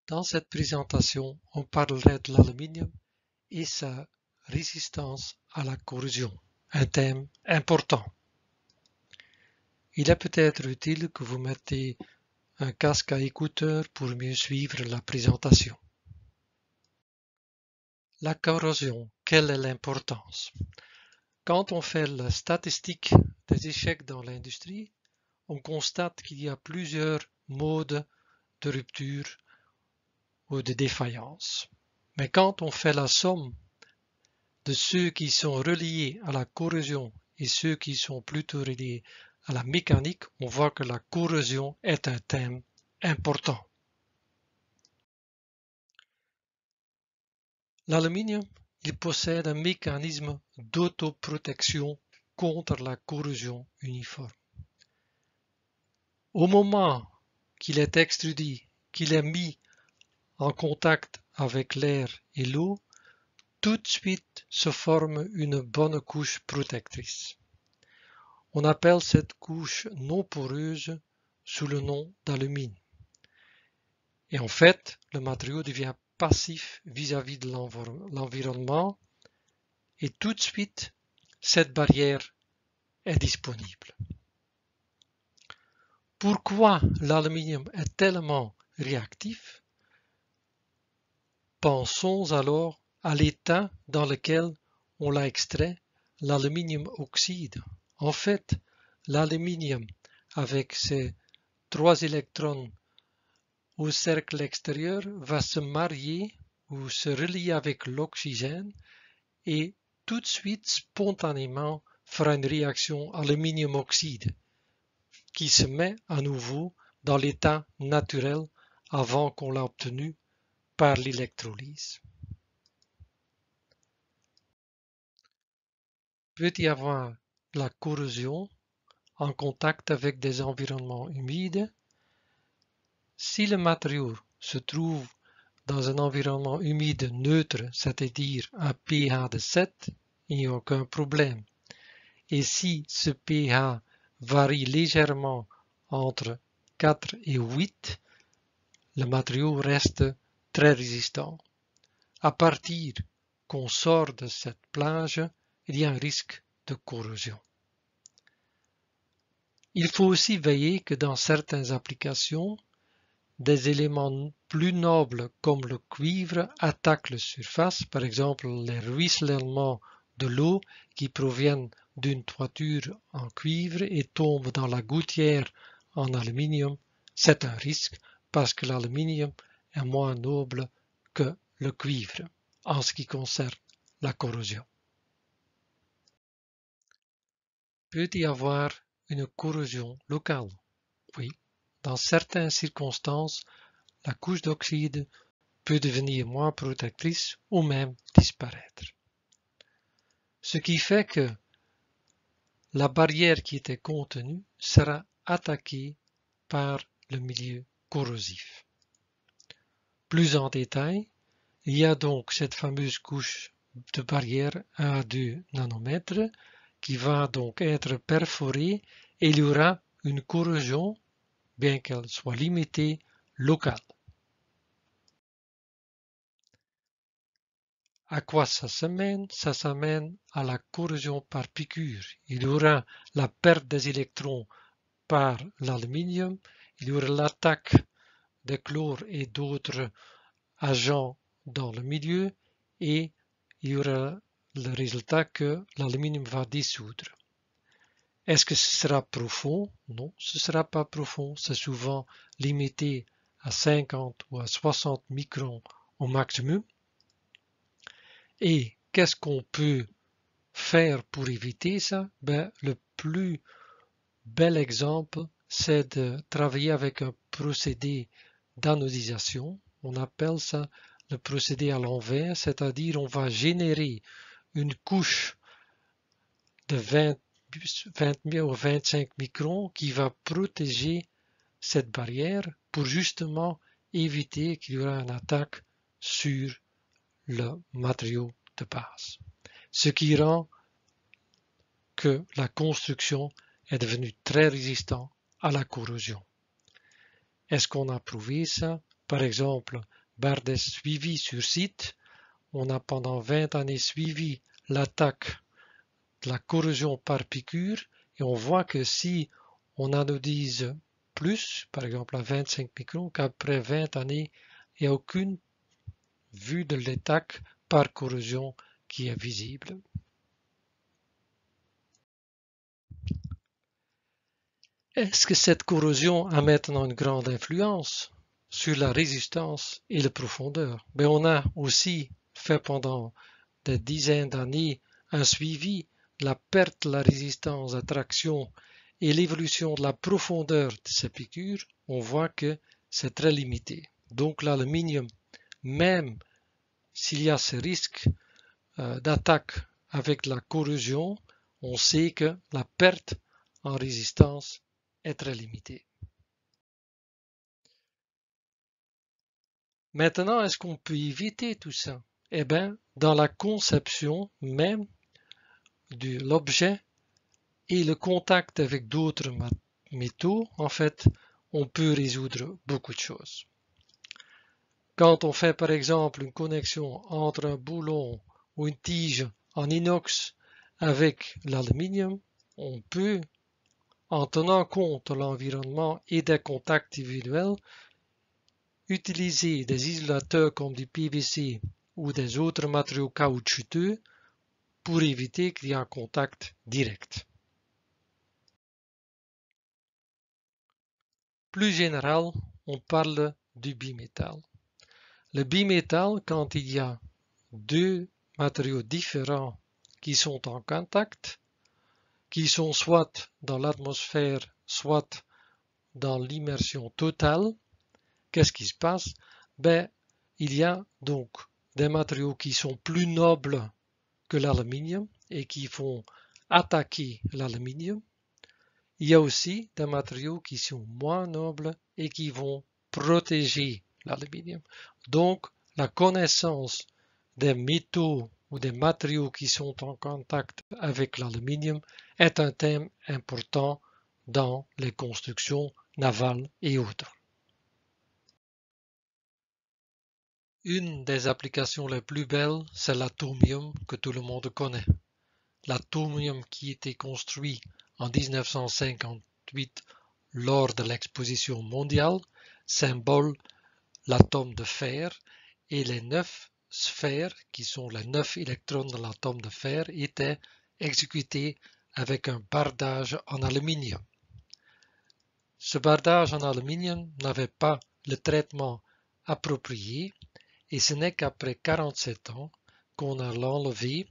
Dans cette présentation, on parlerait de l'aluminium et sa résistance à la corrosion, un thème important. Il est peut-être utile que vous mettez un casque à écouteurs pour mieux suivre la présentation. La corrosion, quelle est l'importance? Quand on fait la statistique des échecs dans l'industrie, on constate qu'il y a plusieurs modes de rupture ou de défaillance. Mais quand on fait la somme de ceux qui sont reliés à la corrosion et ceux qui sont plutôt reliés à la mécanique, on voit que la corrosion est un thème important. L'aluminium, il possède un mécanisme d'autoprotection contre la corrosion uniforme. Au moment qu'il est extrudé, qu'il est mis en contact avec l'air et l'eau, tout de suite se forme une bonne couche protectrice. On appelle cette couche non poreuse sous le nom d'alumine. Et en fait, le matériau devient passif vis-à-vis de l'environnement et tout de suite, cette barrière est disponible. Pourquoi l'aluminium est tellement réactif? Pensons alors à l'état dans lequel on l'a extrait, l'aluminium oxyde. En fait, l'aluminium avec ses 3 électrons au cercle extérieur va se marier ou se relier avec l'oxygène et tout de suite, spontanément, fera une réaction aluminium-oxyde qui se met à nouveau dans l'état naturel avant qu'on l'a obtenu par l'électrolyse. Il peut y avoir la corrosion en contact avec des environnements humides. Si le matériau se trouve dans un environnement humide neutre, c'est-à-dire un pH de 7, il n'y a aucun problème. Et si ce pH varie légèrement entre 4 et 8, le matériau reste très résistant. À partir qu'on sort de cette plage, il y a un risque de corrosion. Il faut aussi veiller que dans certaines applications, des éléments plus nobles comme le cuivre attaquent la surface, par exemple les ruissellements de l'eau qui proviennent d'une toiture en cuivre et tombent dans la gouttière en aluminium. C'est un risque parce que l'aluminium est moins noble que le cuivre en ce qui concerne la corrosion. Peut y avoir une corrosion locale? Oui. Dans certaines circonstances, la couche d'oxyde peut devenir moins protectrice ou même disparaître. Ce qui fait que la barrière qui était contenue sera attaquée par le milieu corrosif. Plus en détail, il y a donc cette fameuse couche de barrière 1 à 2 nanomètres qui va donc être perforée et il y aura une corrosion, bien qu'elle soit limitée, locale. À quoi ça s'amène? Ça s'amène à la corrosion par piqûre. Il y aura la perte des électrons par l'aluminium, il y aura l'attaque des chlores et d'autres agents dans le milieu et il y aura le résultat que l'aluminium va dissoudre. Est-ce que ce sera profond? Non, ce ne sera pas profond. C'est souvent limité à 50 ou à 60 microns au maximum. Et qu'est-ce qu'on peut faire pour éviter ça? Le plus bel exemple, c'est de travailler avec un procédé d'anodisation. On appelle ça le procédé à l'envers, c'est-à-dire on va générer une couche de 20 ou 25 microns qui va protéger cette barrière pour justement éviter qu'il y aura une attaque sur le matériau de base. Ce qui rend que la construction est devenue très résistante à la corrosion. Est-ce qu'on a prouvé ça? par exemple, Bardes suivi sur site. On a pendant 20 années suivi l'attaque de la corrosion par piqûre et on voit que si on anodise plus, par exemple à 25 microns, qu'après 20 années, il n'y a aucune vue de l'attaque par corrosion qui est visible. Est-ce que cette corrosion a maintenant une grande influence sur la résistance et la profondeur? On a aussi fait pendant des dizaines d'années un suivi de la perte de la résistance à traction et l'évolution de la profondeur de ces piqûres. On voit que c'est très limité. Donc l'aluminium, même s'il y a ce risque d'attaque avec la corrosion, on sait que la perte en résistance est très limitée. Maintenant, est-ce qu'on peut éviter tout ça? Eh bien, dans la conception même de l'objet et le contact avec d'autres métaux, en fait, on peut résoudre beaucoup de choses. Quand on fait par exemple une connexion entre un boulon ou une tige en inox avec l'aluminium, on peut, en tenant compte de l'environnement et des contacts individuels, utiliser des isolateurs comme du PVC ou des autres matériaux caoutchouteux pour éviter qu'il y ait un contact direct. Plus général, on parle du bimétal. Le bimétal, quand il y a deux matériaux différents qui sont en contact, qui sont soit dans l'atmosphère, soit dans l'immersion totale, qu'est-ce qui se passe? Il y a donc des matériaux qui sont plus nobles que l'aluminium et qui vont attaquer l'aluminium. Il y a aussi des matériaux qui sont moins nobles et qui vont protéger l'aluminium. Donc, la connaissance des métaux ou des matériaux qui sont en contact avec l'aluminium est un thème important dans les constructions navales et autres. Une des applications les plus belles, c'est l'atomium que tout le monde connaît. L'atomium qui était construit en 1958 lors de l'exposition mondiale symbole l'atome de fer et les 9 sphères, qui sont les 9 électrons de l'atome de fer, étaient exécutés avec un bardage en aluminium. Ce bardage en aluminium n'avait pas le traitement approprié et ce n'est qu'après 47 ans qu'on a l'enlevé,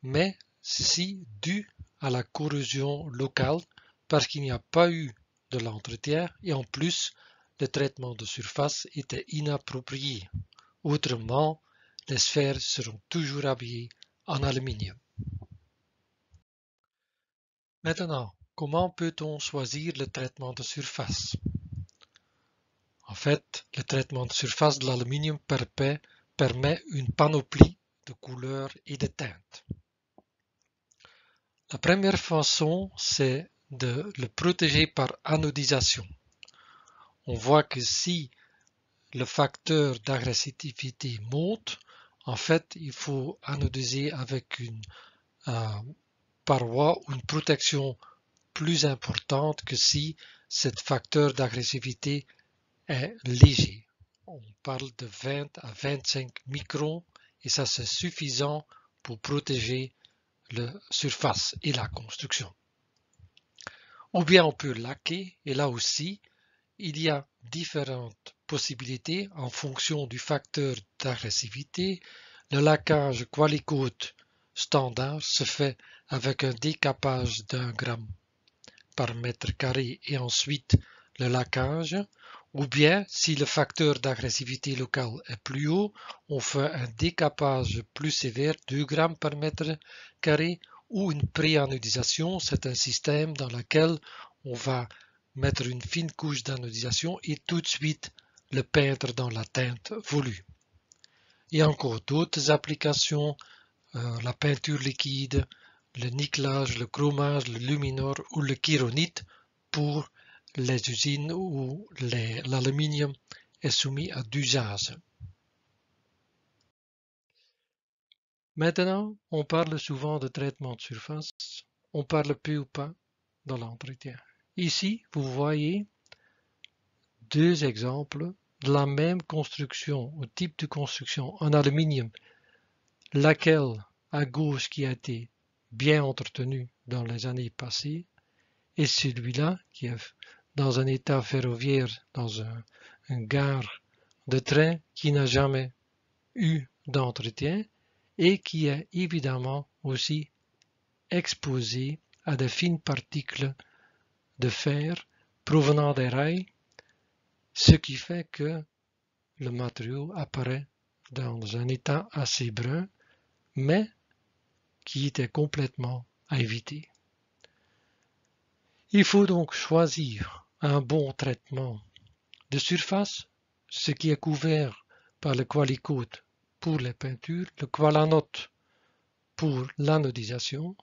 mais ceci dû à la corrosion locale parce qu'il n'y a pas eu de l'entretien et en plus le traitement de surface était inapproprié. Autrement, les sphères seront toujours habillées en aluminium. Maintenant, comment peut-on choisir le traitement de surface? En fait, le traitement de surface de l'aluminium permet une panoplie de couleurs et de teintes. La première façon, c'est de le protéger par anodisation. On voit que si le facteur d'agressivité monte, en fait, il faut anodiser avec une paroi ou une protection plus importante que si ce facteur d'agressivité est léger. On parle de 20 à 25 microns et ça c'est suffisant pour protéger la surface et la construction. Ou bien on peut laquer et là aussi il y a différentes possibilités en fonction du facteur d'agressivité. Le laquage Qualicoat standard se fait avec un décapage d'1 gramme par mètre carré et ensuite le laquage, ou bien si le facteur d'agressivité locale est plus haut, on fait un décapage plus sévère, 2 grammes par mètre carré, ou une pré-anodisation, c'est un système dans lequel on va mettre une fine couche d'anodisation et tout de suite le peindre dans la teinte voulue. Il y a encore d'autres applications, la peinture liquide, le nickelage, le chromage, le luminor ou le chironite pour les usines où l'aluminium est soumis à d'usage. Maintenant, on parle souvent de traitement de surface, on parle peu ou pas de l'entretien. Ici, vous voyez deux exemples de la même construction ou type de construction en aluminium, laquelle à gauche qui a été bien entretenue dans les années passées et celui-là qui est dans un état ferroviaire, dans une gare de train qui n'a jamais eu d'entretien et qui est évidemment aussi exposé à de fines particules de fer provenant des rails, ce qui fait que le matériau apparaît dans un état assez brun, mais qui était complètement à éviter. Il faut donc choisir un bon traitement de surface, ce qui est couvert par le Qualicoat pour les peintures, le Qualanote pour l'anodisation,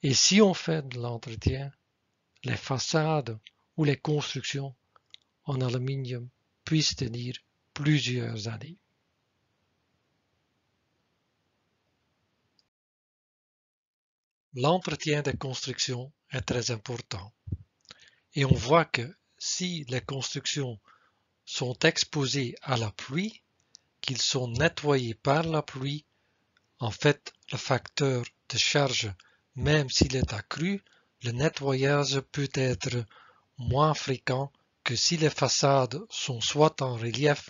et si on fait de l'entretien, les façades ou les constructions en aluminium puissent tenir plusieurs années. L'entretien des constructions est très important et on voit que si les constructions sont exposées à la pluie, qu'ils sont nettoyés par la pluie, en fait le facteur de charge, même s'il est accru, le nettoyage peut être moins fréquent que si les façades sont soit en relief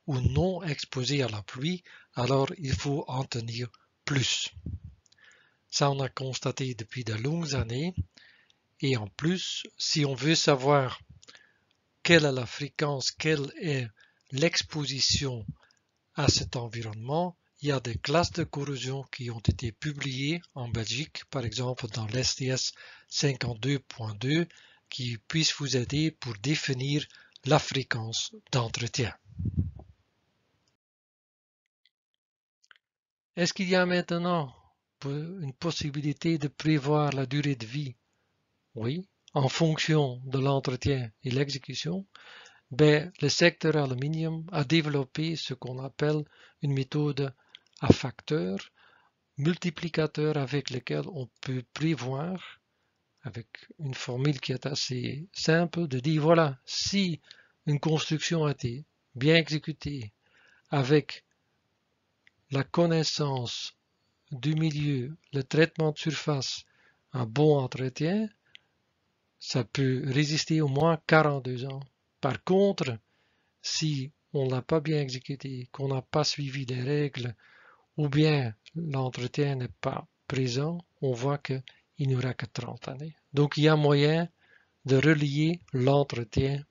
ou non exposées à la pluie, alors il faut en tenir plus. Ça on a constaté depuis de longues années et en plus, si on veut savoir quelle est la fréquence, quelle est l'exposition à cet environnement, il y a des classes de corrosion qui ont été publiées en Belgique, par exemple dans l'STS 52.2, qui puissent vous aider pour définir la fréquence d'entretien. Est-ce qu'il y a maintenant une possibilité de prévoir la durée de vie? Oui, en fonction de l'entretien et l'exécution. Le secteur aluminium a développé ce qu'on appelle une méthode à facteurs, multiplicateur avec lequel on peut prévoir, avec une formule qui est assez simple, de dire voilà, si une construction a été bien exécutée avec la connaissance du milieu, le traitement de surface, un bon entretien, ça peut résister au moins 42 ans. Par contre, si on ne l'a pas bien exécuté, qu'on n'a pas suivi les règles, ou bien l'entretien n'est pas présent, on voit qu'il n'y aura que 30 années. Donc il y a moyen de relier l'entretien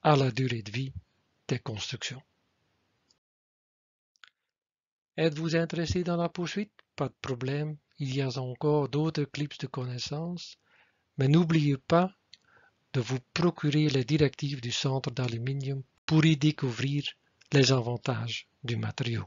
à la durée de vie des constructions. Êtes-vous intéressé dans la poursuite? Pas de problème, il y a encore d'autres clips de connaissances, mais n'oubliez pas de vous procurer les directives du centre d'aluminium pour y découvrir les avantages du matériau.